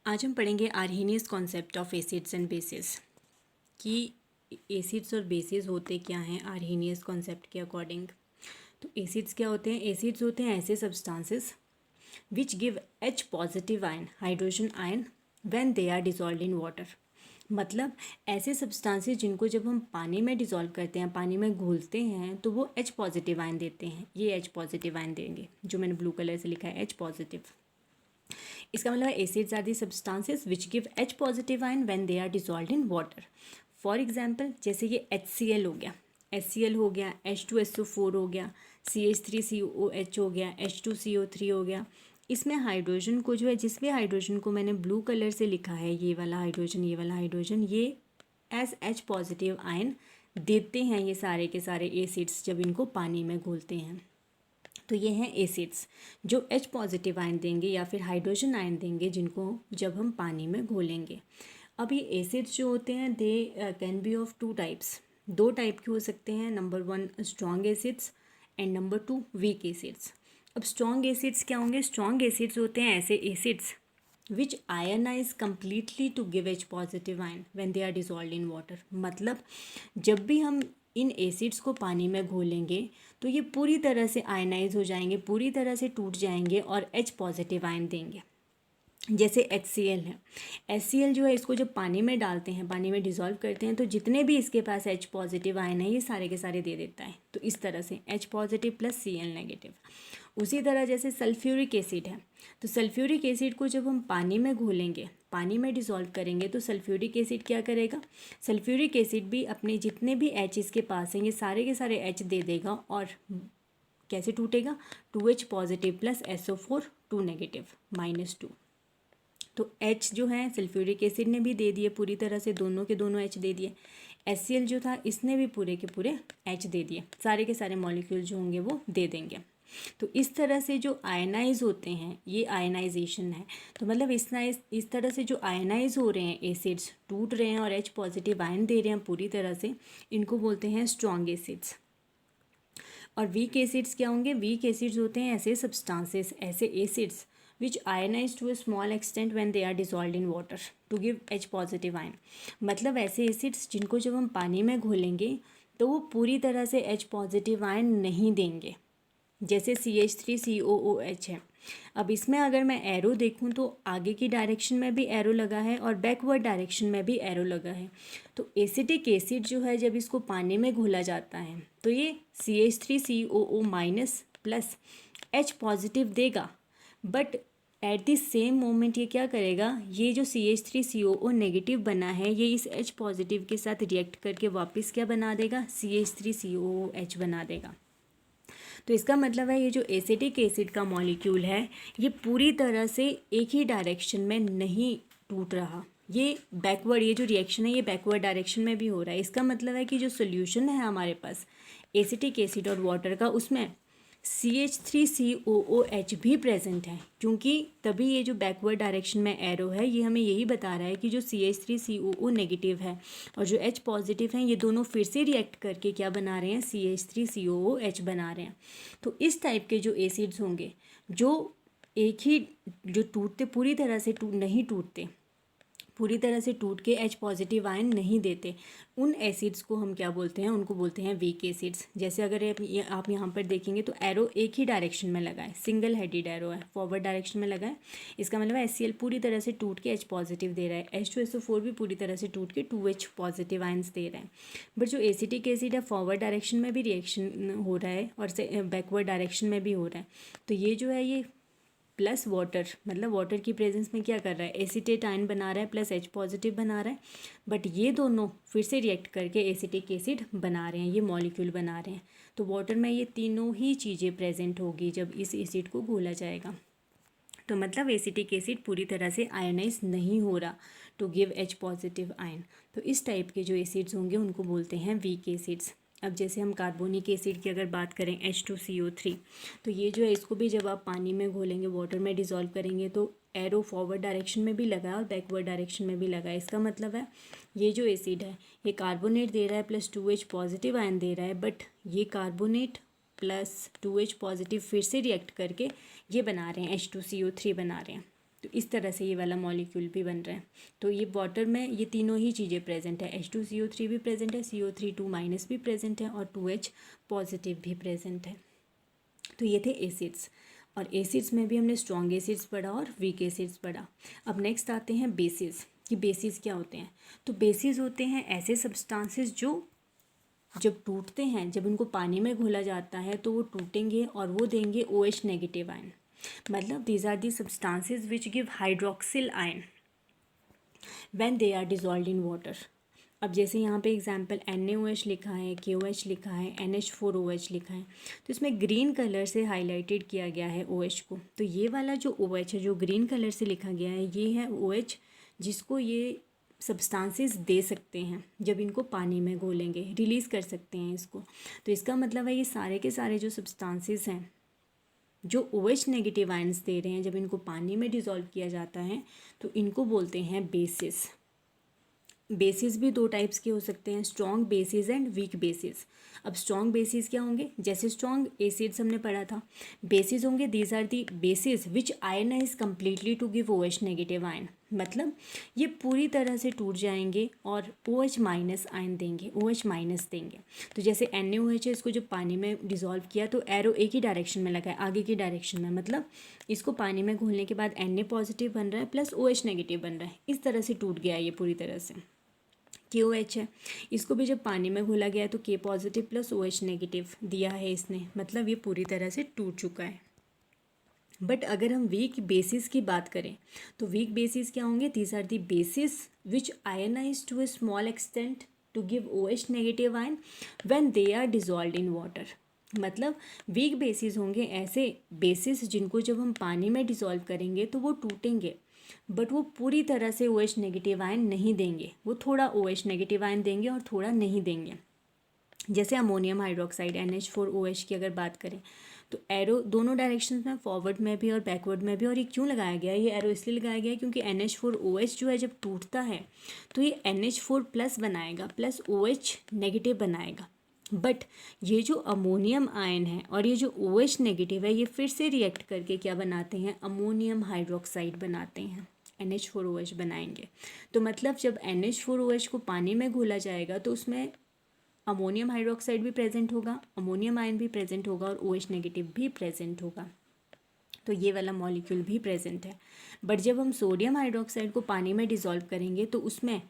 आज हम पढ़ेंगे Arrhenius concept of acids and bases कि एसिड्स और बेसिस होते क्या हैं आर्हेनियस कॉन्सेप्ट के अकॉर्डिंग। तो एसिड्स क्या होते हैं? एसिड्स होते हैं ऐसे substances which give H positive ion hydrogen ion when they are dissolve in water. मतलब ऐसे सब्सटेंसेस जिनको जब हम पानी में डिज़ोल्व करते हैं, पानी में घोलते हैं, तो वो H पॉजिटिव आयन देते हैं। ये H पॉजिटिव आयन देंगे जो मैंने ब्लू कलर से लिखा है H पॉजिटिव। इसका मतलब acids are the substances which give H positive ion when they are dissolved in water. For example जैसे ये HCl हो गया, HCl हो गया, H2SO4 हो गया, CH3COOH हो गया, H2CO3 हो गया। इसमें हाइड्रोजन को जो है, जिस भी हाइड्रोजन को मैंने ब्लू कलर से लिखा है, ये वाला हाइड्रोजन, ये वाला हाइड्रोजन, ये एज H पॉजिटिव आयन देते हैं ये सारे के सारे एसिड्स जब इनको पानी में घोलते हैं। तो ये हैं एसिड्स जो H पॉजिटिव आयन देंगे या फिर हाइड्रोजन आयन देंगे जिनको जब हम पानी में घोलेंगे। अब ये एसिड्स जो होते हैं they can be of two types, दो टाइप के हो सकते हैं। Number 1 strong acids and number 2 weak acids. अब स्ट्रॉन्ग एसिड्स क्या होंगे? स्ट्रॉन्ग एसिड्स होते हैं ऐसे acids which ionize completely to give H positive ion when they are dissolved in water. मतलब जब भी हम इन एसिड्स को पानी में घोलेंगे तो ये पूरी तरह से आयनाइज हो जाएंगे, पूरी तरह से टूट जाएंगे और H पॉजिटिव आयन देंगे। जैसे HCl है, HCl जो है इसको जब पानी में डालते हैं, पानी में डिज़ोल्व करते हैं, तो जितने भी इसके पास H पॉजिटिव आयन है ये सारे के सारे दे देता है। तो इस तरह से H positive plus Cl negative. उसी तरह जैसे सल्फ्यूरिक एसिड है, तो सल्फ्यूरिक एसिड को जब हम पानी में घोलेंगे, पानी में डिज़ोल्व करेंगे, तो सल्फ्यूरिक एसिड क्या करेगा? सल्फ्यूरिक एसिड भी अपने जितने भी H इसके पास हैं ये सारे के सारे H दे देगा और कैसे टूटेगा? 2H positive plus SO4 2 negative -2। तो H जो है सल्फ्यूरिक एसिड ने भी दे दिए पूरी तरह से, दोनों के दोनों H दे दिए। HCl जो था इसने भी पूरे के पूरे H दे दिए, सारे के सारे मॉलिक्यूल जो होंगे वो दे देंगे। तो इस तरह से जो आयनाइज होते हैं ये आयनाइजेशन है। तो मतलब इस तरह से जो आयनाइज हो रहे हैं एसिड्स, टूट रहे हैं और H पॉजिटिव आयन दे रहे हैं पूरी तरह से, इनको बोलते हैं स्ट्रॉन्ग एसिड्स। और वीक एसिड्स क्या होंगे? वीक एसिड्स होते हैं ऐसे सब्सटेंसेस, ऐसे acids which ionize to a small extent when they are dissolved in water to give H positive ion। मतलब ऐसे एसिड्स जिनको जब हम पानी में घोलेंगे तो वो पूरी तरह से H पॉजिटिव आयन नहीं देंगे। जैसे CH3COOH है। अब इसमें अगर मैं एरो देखूं तो आगे की डायरेक्शन में भी एरो लगा है और बैकवर्ड डायरेक्शन में भी एरो लगा है। तो एसिटिक एसिड जो है जब इसको पानी में घोला जाता है तो ये CH3COO minus plus H positive देगा, but at the same moment ये क्या करेगा? ये जो CH3COO नेगेटिव बना है ये इस H पॉजिटिव के साथ रिएक्ट करके वापस क्या बना देगा? CH3COOH बना देगा। तो इसका मतलब है ये जो एसिटिक एसिड का मॉलिक्यूल है ये पूरी तरह से एक ही डायरेक्शन में नहीं टूट रहा, ये बैकवर्ड, ये जो रिएक्शन है ये बैकवर्ड डायरेक्शन में भी हो रहा है। इसका मतलब है कि जो सोल्यूशन है हमारे पास एसिटिक एसिड और वाटर का, उसमें CH3COOH भी प्रेजेंट है, क्योंकि तभी ये जो बैकवर्ड डायरेक्शन में एरो है ये हमें यही बता रहा है कि जो CH3COO नेगेटिव है और जो H पॉजिटिव हैं ये दोनों फिर से रिएक्ट करके क्या बना रहे हैं? CH3COOH बना रहे हैं। तो इस टाइप के जो एसिड्स होंगे जो एक ही, जो टूटते पूरी तरह से नहीं टूटते, पूरी तरह से टूट के H पॉजिटिव आयन नहीं देते, उन एसिड्स को हम क्या बोलते हैं? उनको बोलते हैं वीक एसिड्स। जैसे अगर आप यहाँ पर देखेंगे तो एरो एक ही डायरेक्शन में लगा है, सिंगल हेडेड एरो है, फॉरवर्ड डायरेक्शन में लगा है। इसका मतलब HCl पूरी तरह से टूट के H पॉजिटिव दे रहा है, H2SO4 भी पूरी तरह से टूट के 2H पॉजिटिव आयन्स दे रहा है। बट जो एसिटिक एसिड है फॉरवर्ड डायरेक्शन में भी रिएक्शन हो रहा है और बैकवर्ड डायरेक्शन में भी हो रहा है। तो ये जो है ये प्लस वाटर, मतलब वाटर की प्रेजेंस में क्या कर रहा है? एसिटेट आयन बना रहा है प्लस H पॉजिटिव बना रहा है, बट ये दोनों फिर से रिएक्ट करके एसिटिक एसिड बना रहे हैं, ये मॉलिक्यूल बना रहे हैं। तो वाटर में ये तीनों ही चीज़ें प्रेजेंट होगी जब इस एसिड को घोला जाएगा। तो मतलब एसिटिक एसिड पूरी तरह से आयनाइज नहीं हो रहा to give H positive ion. तो इस टाइप के जो एसिड्स होंगे उनको बोलते हैं वीक एसिड्स। अब जैसे हम कार्बोनिक एसिड की अगर बात करें H2CO3, तो ये जो है इसको भी जब आप पानी में घोलेंगे, वाटर में डिज़ोल्व करेंगे, तो एरो फॉरवर्ड डायरेक्शन में भी लगा है और बैकवर्ड डायरेक्शन में भी लगा है। इसका मतलब है ये जो एसिड है ये कार्बोनेट दे रहा है प्लस 2H पॉजिटिव आयन दे रहा है, बट ये कार्बोनेट प्लस 2H पॉजिटिव फिर से रिएक्ट करके ये बना रहे हैं H2CO3 बना रहे हैं। तो इस तरह से ये वाला मॉलिक्यूल भी बन रहा है। तो ये वाटर में ये तीनों ही चीज़ें प्रेजेंट है, H2CO3 भी प्रेजेंट है, CO3 2- भी प्रेजेंट है और 2H पॉजिटिव भी प्रेजेंट है। तो ये थे एसिड्स, और एसिड्स में भी हमने स्ट्रॉन्ग एसिड्स पढ़ा और वीक एसिड्स पढ़ा। अब नेक्स्ट आते हैं बेसिस, कि बेसिस क्या होते हैं। तो बेसिस होते हैं ऐसे सब्सटेंसेस जो जब टूटते हैं, जब उनको पानी में घोला जाता है तो वो टूटेंगे और वो देंगे OH नेगेटिव आयन। मतलब these are the substances which give hydroxyl ion when they are dissolved in water. अब जैसे यहाँ पे एग्जांपल NaOH लिखा है, KOH लिखा है, NH4OH लिखा है, तो इसमें ग्रीन कलर से हाईलाइटेड किया गया है OH को। तो ये वाला जो OH है जो ग्रीन कलर से लिखा गया है, ये है OH जिसको ये सब्सटेंसेस दे सकते हैं जब इनको पानी में घोलेंगे, रिलीज़ कर सकते हैं इसको। तो इसका मतलब है ये सारे के सारे जो सब्सटेंसेस हैं जो OH नेगेटिव आयंस दे रहे हैं, जब इनको पानी में डिज़ोल्व किया जाता है तो इनको बोलते हैं बेसिस। बेसिस भी दो टाइप्स के हो सकते हैं, strong bases and weak bases. अब स्ट्रॉन्ग बेसिस क्या होंगे, जैसे स्ट्रॉन्ग एसिड्स हमने पढ़ा था, बेसिस होंगे these are the bases which ionize completely to give OH negative ion. मतलब ये पूरी तरह से टूट जाएंगे और OH माइनस आयन देंगे, OH माइनस देंगे। तो जैसे NaOH है, इसको जब पानी में डिज़ोल्व किया तो एरो एक ही डायरेक्शन में लगा है, आगे की डायरेक्शन में, मतलब इसको पानी में घोलने के बाद Na पॉजिटिव बन रहा है प्लस OH नेगेटिव बन रहा है, इस तरह से टूट गया ये पूरी तरह से। KOH है, इसको भी जब पानी में घोला गया है तो K positive plus OH negative दिया है इसने, मतलब ये पूरी तरह से टूट चुका है। बट अगर हम वीक बेसिस की बात करें तो वीक बेसिस क्या होंगे, these are the bases which ionize to a small extent to give OH negative ion when they are dissolved in water. मतलब वीक बेसिस होंगे ऐसे बेसिस जिनको जब हम पानी में डिज़ोल्व करेंगे तो वो टूटेंगे, बट वो पूरी तरह से OH नेगेटिव आयन नहीं देंगे, वो थोड़ा OH नेगेटिव आयन देंगे और थोड़ा नहीं देंगे। जैसे अमोनियम हाइड्रोक्साइड NH4OH की अगर बात करें तो एरो दोनों डायरेक्शंस में, फॉरवर्ड में भी और बैकवर्ड में भी। और ये क्यों लगाया गया है, ये एरो इसलिए लगाया गया है क्योंकि NH4OH जो है जब टूटता है तो ये NH4 प्लस बनाएगा प्लस OH नेगेटिव बनाएगा। बट ये जो अमोनियम आयन है और ये जो OH नेगेटिव है, ये फिर से रिएक्ट करके क्या बनाते हैं, अमोनियम हाइड्रोक्साइड बनाते हैं, NH4OH बनाएंगे। तो मतलब जब NH4OH को पानी में घोला जाएगा तो उसमें अमोनियम हाइड्रोक्साइड भी प्रेजेंट होगा, अमोनियम आयन भी प्रेजेंट होगा और OH नेगेटिव भी प्रेजेंट होगा। तो ये वाला मॉलिक्यूल भी प्रेजेंट है। बट जब हम सोडियम हाइड्रोक्साइड को पानी में डिज़ोल्व करेंगे तो उसमें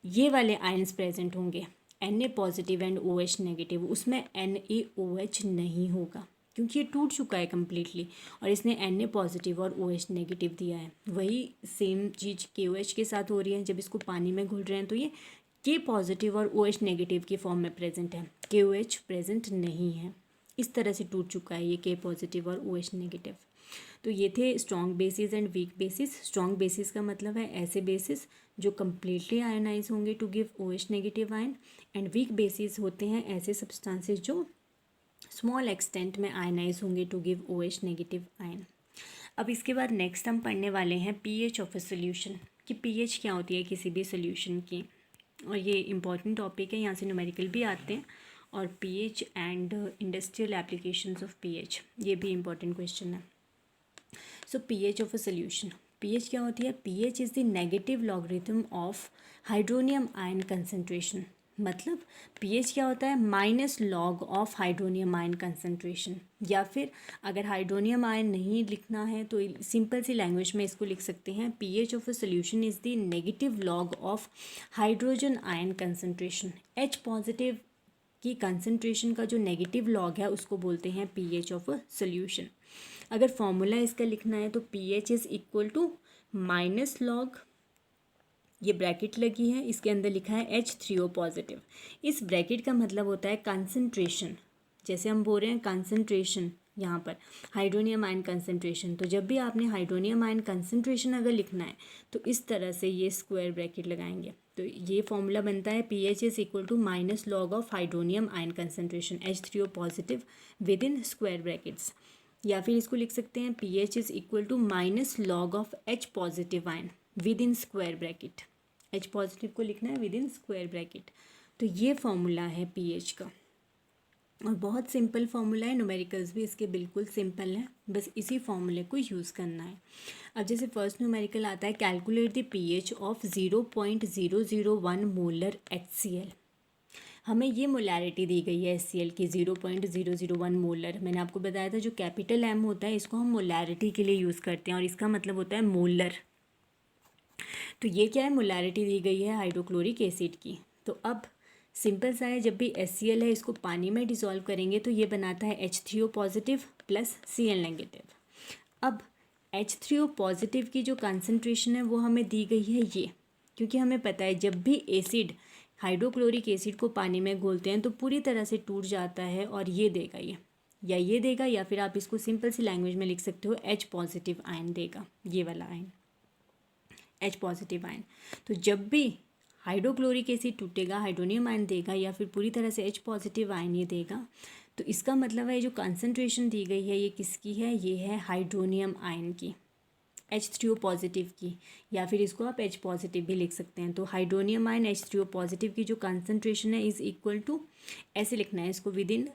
ये वाले आयंस प्रेजेंट होंगे, Na positive and OH negative, उसमें NaOH नहीं होगा क्योंकि ये टूट चुका है कम्प्लीटली और इसने Na पॉजिटिव और OH नेगेटिव दिया है। वही सेम चीज़ KOH के साथ हो रही है, जब इसको पानी में घुल रहे हैं तो ये K पॉजिटिव और OH नेगेटिव की फॉर्म में प्रेजेंट है, KOH प्रेजेंट नहीं है। इस तरह से टूट चुका है ये K पॉजिटिव और OH नेगेटिव। तो ये थे strong bases and weak bases. Strong bases का मतलब है ऐसे बेसिस जो कम्प्लीटली आयनाइज होंगे to give OH negative ion, and weak bases होते हैं ऐसे सब्सटेंसेस जो स्मॉल एक्सटेंट में आयनाइज होंगे to give OH negative ion. अब इसके बाद नेक्स्ट हम पढ़ने वाले हैं pH ऑफ ए सोल्यूशन, कि pH क्या होती है किसी भी सोल्यूशन की। और ये इम्पॉर्टेंट टॉपिक है, यहाँ से न्यूमेरिकल भी आते हैं, और pH and industrial applications of pH, ये भी इम्पॉर्टेंट क्वेश्चन है। सो pH of a solution, pH क्या होती है, pH is the negative logarithm of hydronium ion concentration. मतलब pH क्या होता है, minus log of hydronium ion concentration. या फिर अगर हाइड्रोनियम आयन नहीं लिखना है तो सिंपल सी लैंग्वेज में इसको लिख सकते हैं, pH of a solution is the negative log of hydrogen ion concentration. H positive की कंसनट्रेशन का जो नेगेटिव लॉग है उसको बोलते हैं pH ऑफ अ सोल्यूशन। अगर फॉर्मूला इसका लिखना है तो pH is equal to minus log, ये ब्रैकेट लगी है, इसके अंदर लिखा है H3O पॉजिटिव। इस ब्रैकेट का मतलब होता है कंसनट्रेशन, जैसे हम बोल रहे हैं कंसनट्रेशन यहाँ पर हाइड्रोनियम आयन कंसनट्रेशन, तो जब भी आपने हाइड्रोनियम आयन कंसनट्रेशन अगर लिखना है तो इस तरह से ये स्क्वायर ब्रैकेट लगाएंगे। तो ये फॉर्मूला बनता है pH is equal to minus log of hydronium ion concentration H3O positive within square brackets. या फिर इसको लिख सकते हैं pH is equal to minus log of H positive ion within square bracket. H positive को लिखना है with in square bracket. तो ये फॉर्मूला है pH का। और बहुत सिंपल फार्मूला है, न्यूमेरिकल्स भी इसके बिल्कुल सिंपल हैं, बस इसी फार्मूले को यूज़ करना है। अब जैसे फर्स्ट न्यूमेरिकल आता है, calculate the pH of 0.001 molar HCl। हमें ये मोलैरिटी दी गई है HCl की 0.001 मोलर। मैंने आपको बताया था जो कैपिटल M होता है इसको हम मोलैरिटी के लिए यूज़ करते हैं और इसका मतलब होता है मोलर। तो ये क्या है, मोलैरिटी दी गई है हाइड्रोक्लोरिक एसिड की। तो अब सिंपल सा है, जब भी HCl है इसको पानी में डिसॉल्व करेंगे तो ये बनाता है H3O positive plus Cl negative. अब H3O पॉजिटिव की जो कंसंट्रेशन है वो हमें दी गई है ये, क्योंकि हमें पता है जब भी एसिड हाइड्रोक्लोरिक एसिड को पानी में घोलते हैं तो पूरी तरह से टूट जाता है और ये देगा ये देगा, या फिर आप इसको सिंपल सी लैंग्वेज में लिख सकते हो H पॉजिटिव आयन देगा, ये वाला आयन H पॉजिटिव आयन। तो जब भी हाइड्रोक्लोरिक एसिड टूटेगा हाइड्रोनियम आयन देगा, या फिर पूरी तरह से H पॉजिटिव आयन ये देगा। तो इसका मतलब है जो कंसंट्रेशन दी गई है ये किसकी है, ये है हाइड्रोनियम आयन की, H3O पॉजिटिव की, या फिर इसको आप H पॉजिटिव भी लिख सकते हैं। तो हाइड्रोनियम आयन H3O पॉजिटिव की जो कंसंट्रेशन है इज़ इक्वल टू, ऐसे लिखना है इसको, विद इन